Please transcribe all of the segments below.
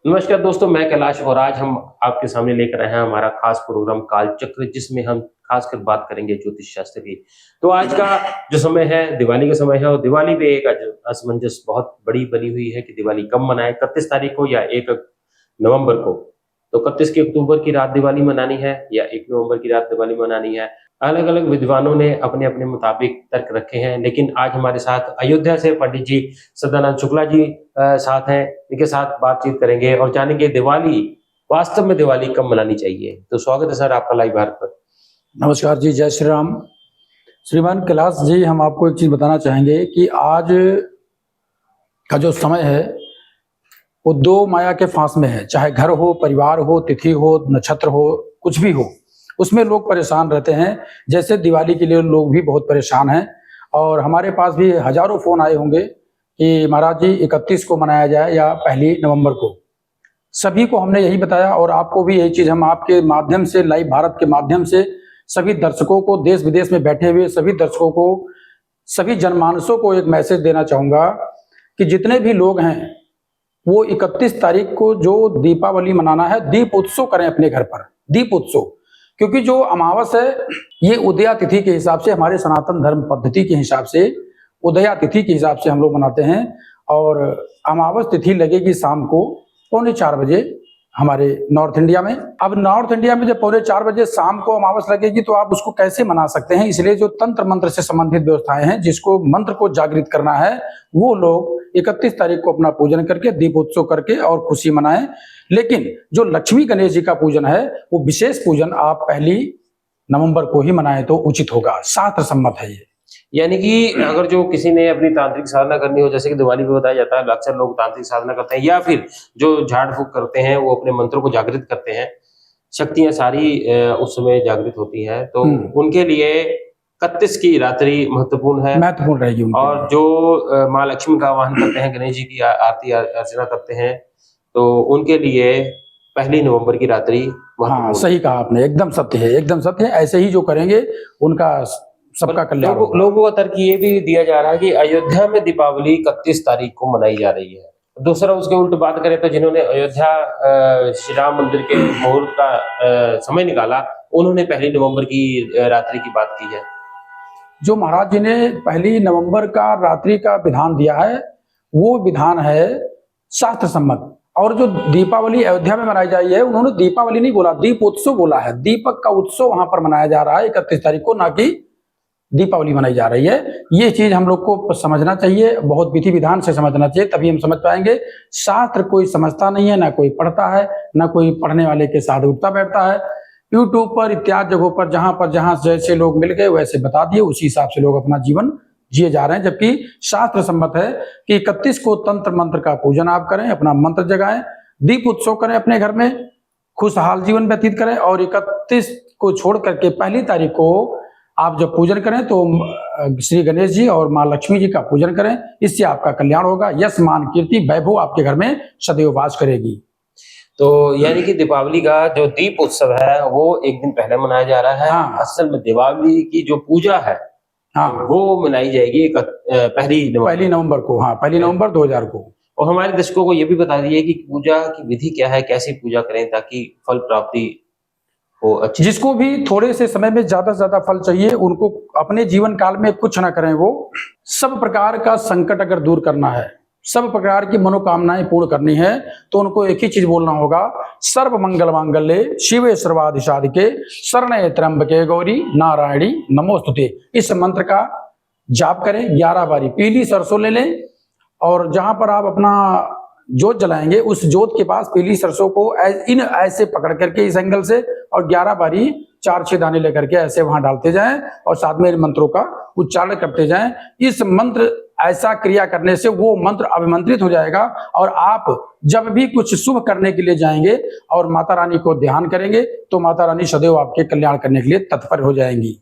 नमस्कार दोस्तों, मैं कैलाश और आज हम आपके सामने लेकर आए हैं हमारा खास प्रोग्राम कालचक्र, जिसमें हम खासकर बात करेंगे ज्योतिष शास्त्र की। तो आज का जो समय है दिवाली का समय है और दिवाली पे एक असमंजस बहुत बड़ी बनी हुई है कि दिवाली कब मनाएं, 31 तारीख को या 1 नवंबर को। तो 31 अक्टूबर की रात दिवाली मनानी है या 1 नवंबर की रात दिवाली मनानी है। अलग अलग विद्वानों ने अपने अपने मुताबिक तर्क रखे हैं, लेकिन आज हमारे साथ अयोध्या से पंडित जी सदानंद शुक्ला जी साथ हैं। इनके साथ बातचीत करेंगे और जानेंगे दिवाली, वास्तव में दिवाली कब मनानी चाहिए। तो स्वागत है सर आपका लाइव भारत पर। नमस्कार जी, जय श्री राम। श्रीमान कैलाश जी, हम आपको एक चीज बताना चाहेंगे कि आज का जो समय है वो दो माया के फांस में है। चाहे घर हो, परिवार हो, तिथि हो, नक्षत्र हो, कुछ भी हो, उसमें लोग परेशान रहते हैं। जैसे दिवाली के लिए लोग भी बहुत परेशान हैं और हमारे पास भी हजारों फोन आए होंगे कि महाराज जी 31 को मनाया जाए या 1 नवंबर को। सभी को हमने यही बताया और आपको भी यही चीज हम आपके माध्यम से, लाइव भारत के माध्यम से सभी दर्शकों को, देश विदेश में बैठे हुए सभी दर्शकों को, सभी जनमानसों को एक मैसेज देना चाहूंगा कि जितने भी लोग हैं वो 31 तारीख को जो दीपावली मनाना है, दीप उत्सव करें अपने घर पर, दीप उत्सव। क्योंकि जो अमावस है ये उदया तिथि के हिसाब से, हमारे सनातन धर्म पद्धति के हिसाब से उदया तिथि के हिसाब से हम लोग मनाते हैं और अमावस तिथि लगेगी शाम को 3:45 हमारे नॉर्थ इंडिया में। अब नॉर्थ इंडिया में जब 3:45 शाम को अमावस लगेगी तो आप उसको कैसे मना सकते हैं। इसलिए जो तंत्र मंत्र से संबंधित व्यवस्थाएं हैं, जिसको मंत्र को जागृत करना है, वो लोग 31 तारीख को अपना पूजन करके, दीपोत्सव करके और खुशी मनाएं। लेकिन जो लक्ष्मी गणेश जी का पूजन है वो विशेष पूजन आप 1 नवंबर को ही मनाएं तो उचित होगा, शास्त्र सम्मत है ये। यानी कि अगर जो किसी ने अपनी तांत्रिक साधना करनी हो, जैसे कि दिवाली पे बताया जाता है अक्सर लोग तांत्रिक साधना करते हैं या फिर जो झाड़ फूक करते हैं वो अपने मंत्रों को जागृत करते हैं, शक्तियां सारी उस समय जागृत होती हैं, तो उनके लिए 31 की रात्रि महत्वपूर्ण है। महत्वपूर्ण रहेगी उनके और लिए। जो माँ लक्ष्मी का आवाहन करते हैं, गणेश जी की आरती अर्चना करते हैं, तो उनके लिए 1 नवंबर की रात्रि हाँ, सही कहा आपने, एकदम सत्य है, एकदम सत्य है। ऐसे ही जो करेंगे उनका सबका कल्याण होगा। लोगों का तर्क ये भी दिया जा रहा है कि अयोध्या में दीपावली 31 तारीख को मनाई जा रही है। दूसरा उसके उल्ट बात करें तो जिन्होंने अयोध्या श्री राम मंदिर के मुहूर्त का समय निकाला, उन्होंने 1 नवंबर की रात्रि की बात की है। जो महाराज जी ने 1 नवंबर का रात्रि का विधान दिया है वो विधान है शास्त्र सम्मत। और जो दीपावली अयोध्या में मनाई जाती है, उन्होंने दीपावली नहीं बोला, दीप उत्सव बोला है। दीपक का उत्सव वहां पर मनाया जा रहा है 31 तारीख को, ना कि दीपावली मनाई जा रही है। ये चीज हम लोग को समझना चाहिए, बहुत विधि विधान से समझना चाहिए, तभी हम समझ पाएंगे। शास्त्र कोई समझता नहीं है, ना कोई पढ़ता है, ना कोई पढ़ने वाले के साथ उठता बैठता है। यूट्यूब पर इत्यादि जगहों पर जहां जैसे लोग मिल गए वैसे बता दिए, उसी हिसाब से लोग अपना जीवन जिए जा रहे हैं। जबकि शास्त्र सम्मत है कि 31 को तंत्र मंत्र का पूजन आप करें, अपना मंत्र जगाएं, दीप उत्सव करें, अपने घर में खुशहाल जीवन व्यतीत करें। और 31 को छोड़ करके 1 तारीख को आप जब पूजन करें तो श्री गणेश जी और माँ लक्ष्मी जी का पूजन करें। इससे आपका कल्याण होगा, यश मान कीर्ति वैभव आपके घर में सदैव वास करेगी। तो यानी कि दीपावली का जो दीप उत्सव है वो एक दिन पहले मनाया जा रहा है। हाँ। असल में दिवाली की जो पूजा है, हाँ, वो मनाई जाएगी 1 नवंबर को। हाँ, 1 नवंबर 2000 को। और हमारे दर्शकों को ये भी बता दीजिए कि पूजा की विधि क्या है, कैसे पूजा करें ताकि फल प्राप्ति हो अच्छी। जिसको भी थोड़े से समय में ज्यादा से ज्यादा फल चाहिए, उनको अपने जीवन काल में कुछ ना करें, वो सब प्रकार का संकट अगर दूर करना है, सब प्रकार की मनोकामनाएं पूर्ण करनी है, तो उनको एक ही चीज बोलना होगा, सर्व मंगल मांगल्ये शिवे सर्वार्थ साधिके शरण्ये त्र्यंबके गौरी नारायणी नमोस्तुते। इस मंत्र का जाप करें 11 बारी। पीली सरसों ले लें और जहां पर आप अपना जोत जलाएंगे उस जोत के पास पीली सरसों को ऐसे पकड़ करके इस एंगल से और 11 बारी 4-6 दाने लेकर के ऐसे वहां डालते जाएं और साथ में मंत्रों का उच्चारण करते जाएं। इस मंत्र ऐसा क्रिया करने से वो मंत्र अभिमंत्रित हो जाएगा और आप जब भी कुछ शुभ करने के लिए जाएंगे और माता रानी को ध्यान करेंगे तो माता रानी सदैव आपके कल्याण करने के लिए तत्पर हो जाएंगी।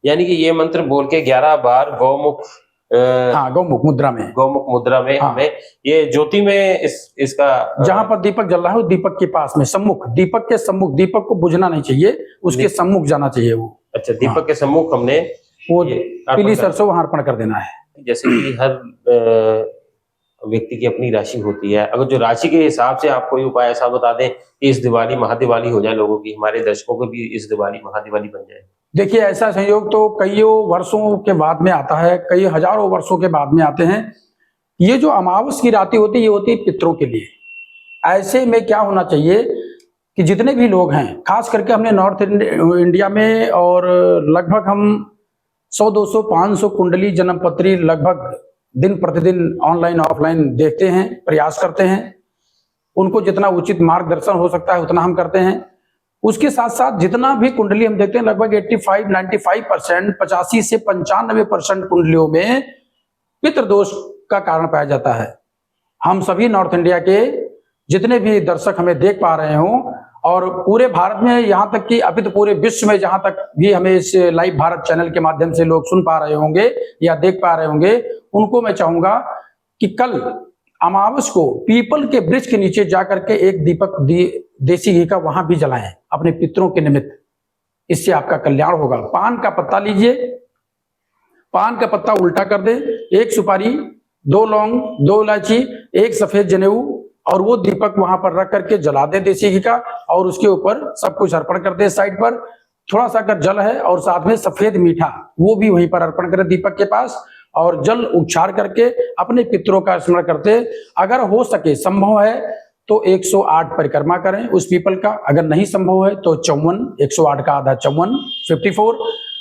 यानी कि ये मंत्र बोल के 11 बार गौमुख, हाँ, गौमुख मुद्रा में हाँ। हमें ये ज्योति में इसका जहां पर दीपक जल रहा है दीपक के पास में सम्मुख, दीपक के सम्मुख, दीपक को बुझना नहीं चाहिए, उसके सम्मुख जाना चाहिए वो। अच्छा, दीपक के सम्मुख हमने वो पीली सरसों वहां अर्पण कर देना है। जैसे कि हर व्यक्ति की अपनी राशि होती है। अगर जो राशि के हिसाब से आप कोई उपाय ऐसा बता दें कि इस दिवाली महादिवाली हो जाए लोगों की, हमारे दर्शकों को भी इस दिवाली महादिवाली बन जाए। देखिए, ऐसा संयोग तो कईयों वर्षों के बाद में आता है, कई हजारों वर्षों के बाद में आते हैं। ये जो अमावस की रातें होती है, ये होती है पितरों के लिए। ऐसे में क्या होना चाहिए कि जितने भी लोग हैं, खास करके हमने नॉर्थ इंडिया में, और लगभग हम 100, 200, 500 कुंडली जन्मपत्री लगभग दिन प्रतिदिन ऑनलाइन ऑफलाइन देखते हैं, प्रयास करते हैं। उनको जितना उचित मार्गदर्शन हो सकता है उतना हम करते हैं। उसके साथ साथ जितना भी कुंडली हम देखते हैं, लगभग 85-95%, 85 से 95% कुंडलियों में पितृदोष का कारण पाया जाता है। हम सभी नॉर्थ इंडिया के जितने भी दर्शक हमें देख पा रहे हों, और पूरे भारत में, यहाँ तक कि अभी तो पूरे विश्व में जहां तक भी हमें इस लाइव भारत चैनल के माध्यम से लोग सुन पा रहे होंगे या देख पा रहे होंगे, उनको मैं चाहूंगा कि कल अमावस को पीपल के वृक्ष के नीचे जाकर के एक दीपक देसी घी का वहां भी जलाएं अपने पितरों के निमित्त। इससे आपका कल्याण होगा। पान का पत्ता लीजिए, पान का पत्ता उल्टा कर दे, 1 सुपारी, 2 लौंग, 2 इलायची, 1 सफेद जनेऊ, और वो दीपक वहां पर रख करके जला दे देसी घी का, और उसके ऊपर सब कुछ अर्पण कर दे। साइड पर थोड़ा सा अगर जल है और साथ में सफेद मीठा, वो भी वहीं पर अर्पण करें दीपक के पास, और जल उच्चार करके अपने पितरों का स्मरण करते, अगर हो सके, संभव है तो 108 परिक्रमा करें उस पीपल का। अगर नहीं संभव है तो 54, 108 का आधा 54, 54,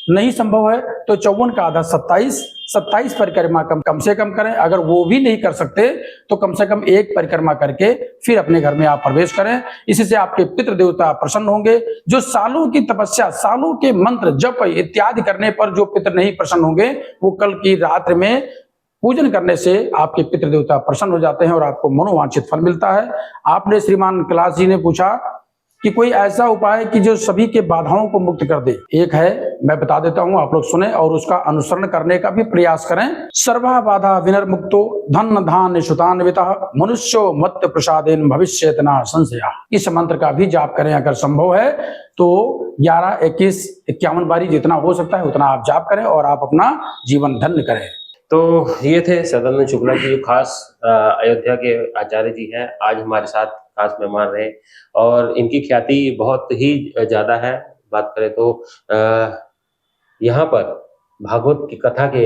नहीं संभव है तो 54 का आधा 27 परिक्रमा कम से कम करें। अगर वो भी नहीं कर सकते तो कम से कम 1 परिक्रमा करके फिर अपने घर में आप प्रवेश करें। इससे आपके पितृ देवता प्रसन्न होंगे। जो सालों की तपस्या, सालों के मंत्र जप इत्यादि करने पर जो पितृ नहीं प्रसन्न होंगे, वो कल की रात्रि में पूजन करने से आपके पितृ देवता प्रसन्न हो जाते हैं और आपको मनोवांछित फल मिलता है। आपने श्रीमान कैलाश जी ने पूछा कि कोई ऐसा उपाय कि जो सभी के बाधाओं को मुक्त कर दे। एक है, मैं बता देता हूं, आप लोग सुने और उसका अनुसरण करने का भी प्रयास करें। सर्वा बाधा विनिर्मुक्तो धन धान्य सुतान्वितः मनुष्यो मत प्रसादेन भविष्यत न संशया। इस मंत्र का भी जाप करें अगर संभव है तो 11, 21, 51 बारी जितना हो सकता है उतना आप जाप करें और आप अपना जीवन धन्य करें। तो ये थे सदानंद शुक्ला जी, जो खास अयोध्या के आचार्य जी हैं, आज हमारे साथ खास मेहमान रहे, और इनकी ख्याति बहुत ही ज्यादा है। बात करें तो यहाँ पर भागवत की कथा के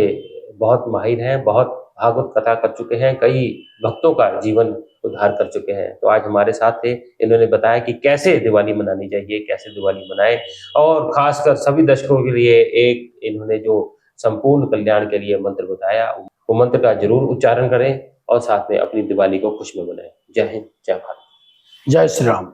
बहुत माहिर हैं, बहुत भागवत कथा कर चुके हैं, कई भक्तों का जीवन उद्धार कर चुके हैं। तो आज हमारे साथ थे, इन्होंने बताया कि कैसे दिवाली मनानी चाहिए, कैसे दिवाली मनाएं, और खासकर सभी दर्शकों के लिए एक इन्होंने जो संपूर्ण कल्याण के लिए मंत्र बताया, वो मंत्र का जरूर उच्चारण करें और साथ में अपनी दिवाली को खुश में मनाएं। जय हिंद, जय भारत, जय श्री राम।